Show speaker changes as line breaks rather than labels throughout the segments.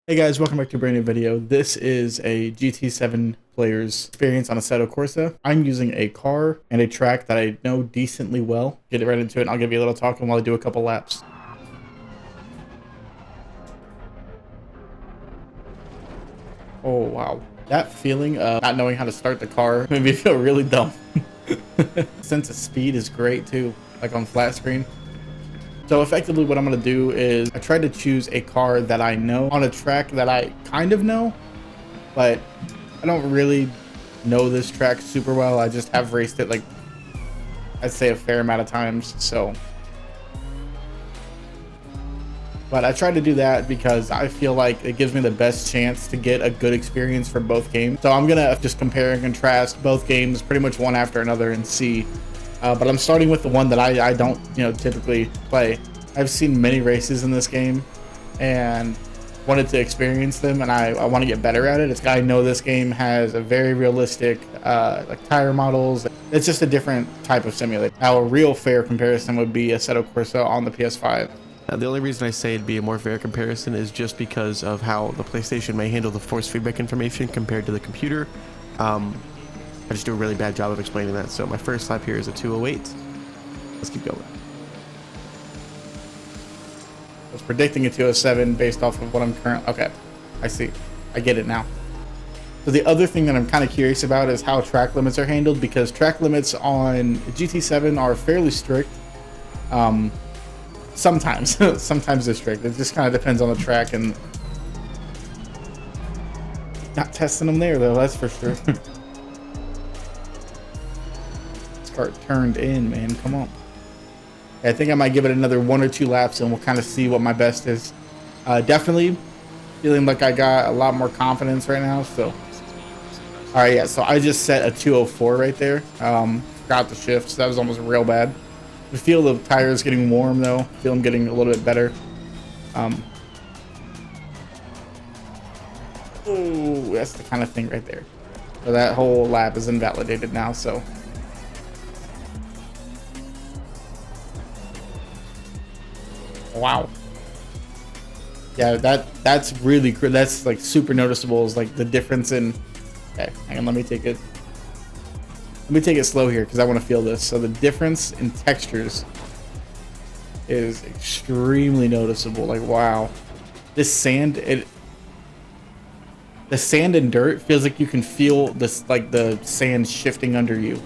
Hey guys, welcome back to a brand new video. This is a GT7 player's experience on Assetto Corsa. I'm using a car and a track that I know decently well. Get right into it and I'll give you a little talking while I do a couple laps. Oh wow. That feeling of not knowing how to start the car made me feel really dumb. Sense of speed is great too, like on flat screen. So effectively what I'm going to do is I tried to choose a car that I know on a track that I kind of know, but I don't really know this track super well. I just have raced it like I'd say a fair amount of times. But I tried to do that because I feel like it gives me the best chance to get a good experience for both games. So I'm going to just compare and contrast both games pretty much one after another and see. But I'm starting with the one that I don't, typically play. I've seen many races in this game and wanted to experience them, and I want to get better at it. I know this game has a very realistic like tire models. It's just a different type of simulator. Now, a real fair comparison would be Assetto Corsa on the PS5.
The only reason I say it'd be a more fair comparison is just because of how the PlayStation may handle the force feedback information compared to the computer. I just do a really bad job of explaining that. So my first lap here is a 2:08. Let's keep going.
I was predicting a 2:07 based off of what I'm currently... Okay, I see. I get it now. So the other thing that I'm kind of curious about is how track limits are handled, because track limits on GT7 are fairly strict. Sometimes. Sometimes they're strict. It just kind of depends on the track, and not testing them there, though, that's for sure. Car turned in, man. Come on. I think I might give it another 1 or 2 laps and we'll kind of see what my best is. Definitely feeling like I got a lot more confidence right now. So, all right, yeah. So I just set a 2:04 right there. Forgot the shift, so that was almost real bad. I feel the tires getting warm though. I feel them getting a little bit better. Oh, that's the kind of thing right there. So that whole lap is invalidated now. So. Wow. Yeah, that's really cool. That's like super noticeable. Is like the difference in. Okay, hang on. Let me take it slow here because I want to feel this. So the difference in textures is extremely noticeable. Like, wow, this sand, the sand and dirt feels like you can feel this, like the sand shifting under you.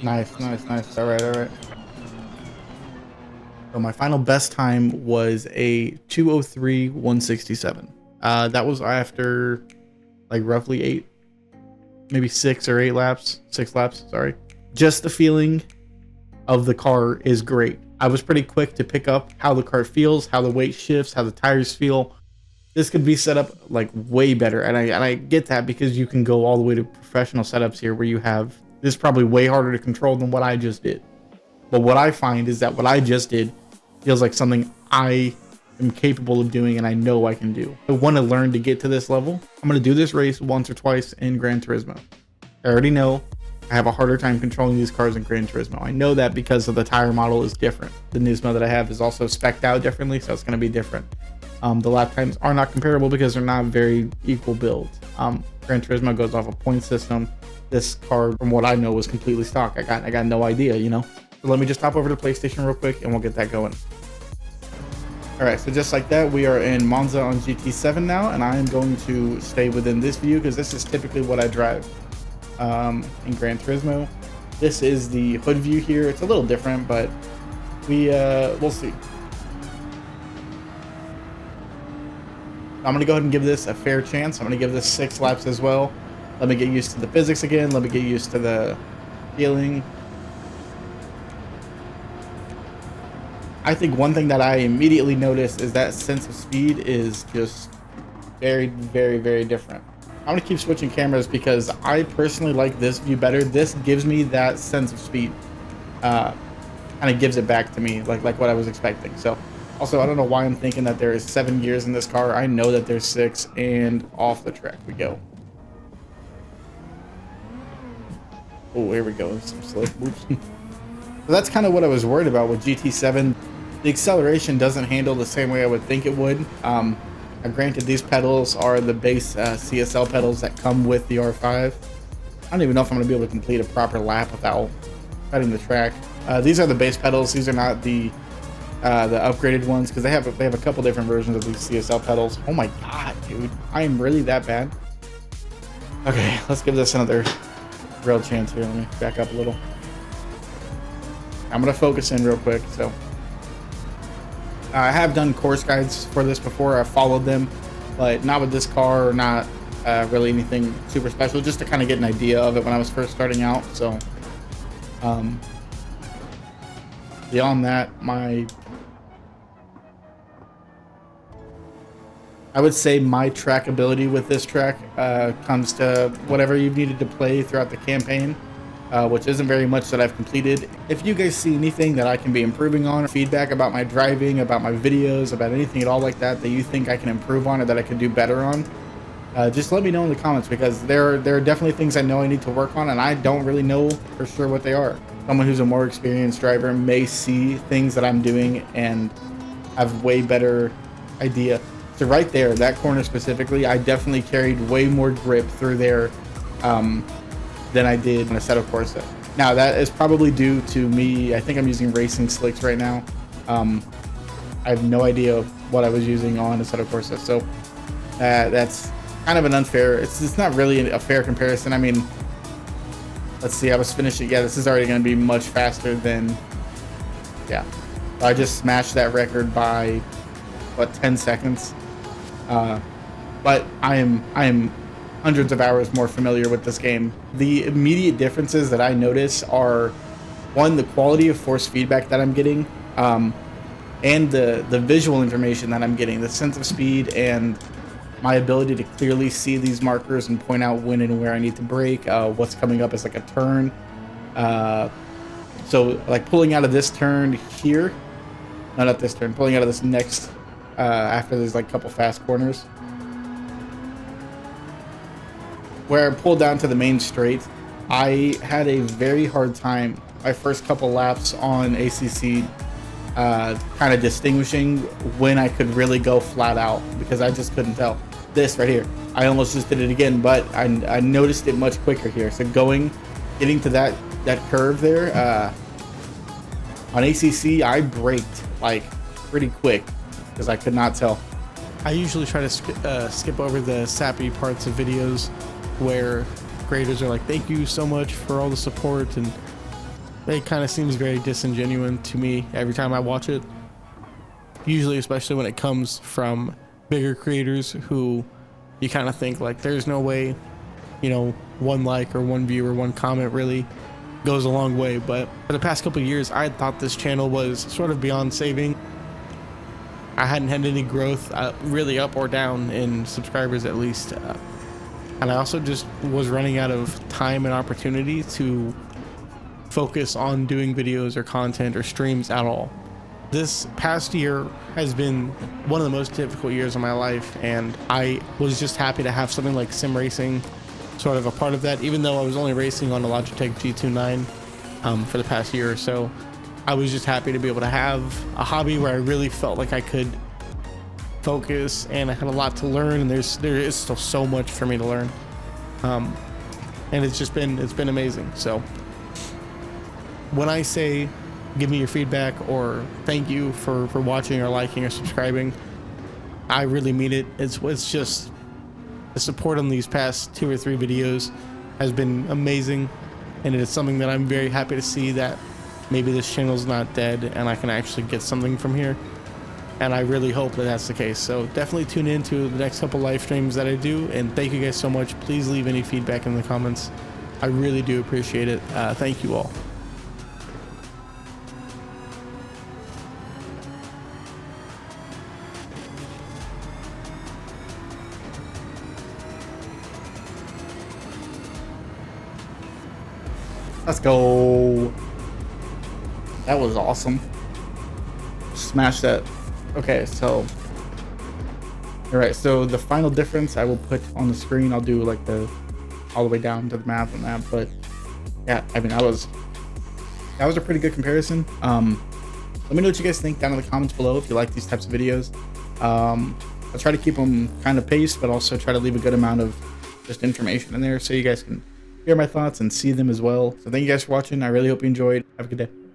Nice. All right. So my final best time was a 2:03.167. That was after like roughly 8, maybe 6 or 8 laps. 6 laps, sorry. Just the feeling of the car is great. I was pretty quick to pick up how the car feels, how the weight shifts, how the tires feel. This could be set up like way better, and I get that because you can go all the way to professional setups here where you have this is probably way harder to control than what I just did. But what I find is that what I just did feels like something I am capable of doing and I know I can do. I want to learn to get to this level. I'm going to do this race once or twice in Gran Turismo. I already know I have a harder time controlling these cars in Gran Turismo. I know that because of the tire model is different. The Nismo that I have is also spec'd out differently, so it's going to be different. The lap times are not comparable because they're not very equal builds. Gran Turismo goes off a point system. this car, from what I know, was completely stock. I got no idea, you know. So let me just hop over to PlayStation real quick and we'll get that going. All right, so just like that, we are in Monza on GT7 now, and I am going to stay within this view because this is typically what I drive in Gran Turismo. This is the hood view here. It's a little different, but we'll see. I'm gonna go ahead and give this a fair chance. I'm gonna give this 6 laps as well. Let me get used to the physics again. Let me get used to the feeling. I think one thing that I immediately noticed is that sense of speed is just very, very, very different. I'm gonna keep switching cameras because I personally like this view better. This gives me that sense of speed. Kind of gives it back to me, like what I was expecting. So, also, I don't know why I'm thinking that there is 7 gears in this car. I know that there's 6, and off the track we go. Oh, here we go. Some slip. Oops. So that's kind of what I was worried about with GT7. The acceleration doesn't handle the same way I would think it would. Granted, these pedals are the base CSL pedals that come with the R5. I don't even know if I'm going to be able to complete a proper lap without cutting the track. These are the base pedals. These are not the upgraded ones because they have a couple different versions of these CSL pedals. Oh my god, dude, I am really that bad. Okay, let's give this another real chance here. Let me back up a little. I'm going to focus in real quick. So I have done course guides for this before. I've followed them, but not with this car, or not really anything super special, just to kind of get an idea of it when I was first starting out. So beyond that, I would say my trackability with this track comes to whatever you've needed to play throughout the campaign, which isn't very much that I've completed. If you guys see anything that I can be improving on, or feedback about my driving, about my videos, about anything at all like that that you think I can improve on or that I can do better on, just let me know in the comments, because there are definitely things I know I need to work on, and I don't really know for sure what they are. Someone who's a more experienced driver may see things that I'm doing and have way better idea. So right there, that corner specifically, I definitely carried way more grip through there than I did on Assetto Corsa. Now that is probably due to me. I think I'm using racing slicks right now. I have no idea what I was using on Assetto Corsa, so that's kind of an unfair. It's not really a fair comparison. I mean, let's see. I was finishing. Yeah, this is already going to be much faster than. Yeah, I just smashed that record by what, 10 seconds. But I am hundreds of hours more familiar with this game. The immediate differences that I notice are, one, the quality of force feedback that I'm getting, and the visual information that I'm getting, the sense of speed, and my ability to clearly see these markers and point out when and where I need to brake, what's coming up as like a turn. So like pulling out of this turn here, no, not this turn, pulling out of this next, after there's like a couple fast corners, where I pulled down to the main straight, I had a very hard time my first couple laps on ACC kind of distinguishing when I could really go flat out, because I just couldn't tell. This right here, I almost just did it again, but I noticed it much quicker here. So getting to that curve there, on ACC, I braked like pretty quick because I could not tell.
I usually try to skip over the sappy parts of videos where creators are like, thank you so much for all the support, and it kind of seems very disingenuous to me every time I watch it. Usually, especially when it comes from bigger creators who you kind of think like, there's no way, you know, one like or one view or one comment really goes a long way. But for the past couple of years, I thought this channel was sort of beyond saving. I hadn't had any growth, really up or down in subscribers at least. And I also just was running out of time and opportunity to focus on doing videos or content or streams at all. This past year has been one of the most difficult years of my life, and I was just happy to have something like sim racing sort of a part of that, even though I was only racing on a Logitech G29 for the past year or so. I was just happy to be able to have a hobby where I really felt like I could focus, and I had a lot to learn, and there is still so much for me to learn. and it's been amazing. So when I say give me your feedback or thank you for watching or liking or subscribing, I really mean it. It's just the support on these past 2 or 3 videos has been amazing, and it is something that I'm very happy to see, that maybe this channel's not dead and I can actually get something from here. And I really hope that that's the case. So definitely tune in to the next couple live streams that I do, and thank you guys so much. Please leave any feedback in the comments. I really do appreciate it. Thank you all.
Let's go. That was awesome. Smash that. Okay, so all right, so the final difference I will put on the screen. I'll do like the all the way down to the math on that, but yeah, I mean that was a pretty good comparison. Let me know what you guys think down in the comments below if you like these types of videos. I'll try to keep them kind of paced, but also try to leave a good amount of just information in there so you guys can hear my thoughts and see them as well. So thank you guys for watching. I really hope you enjoyed. Have a good day.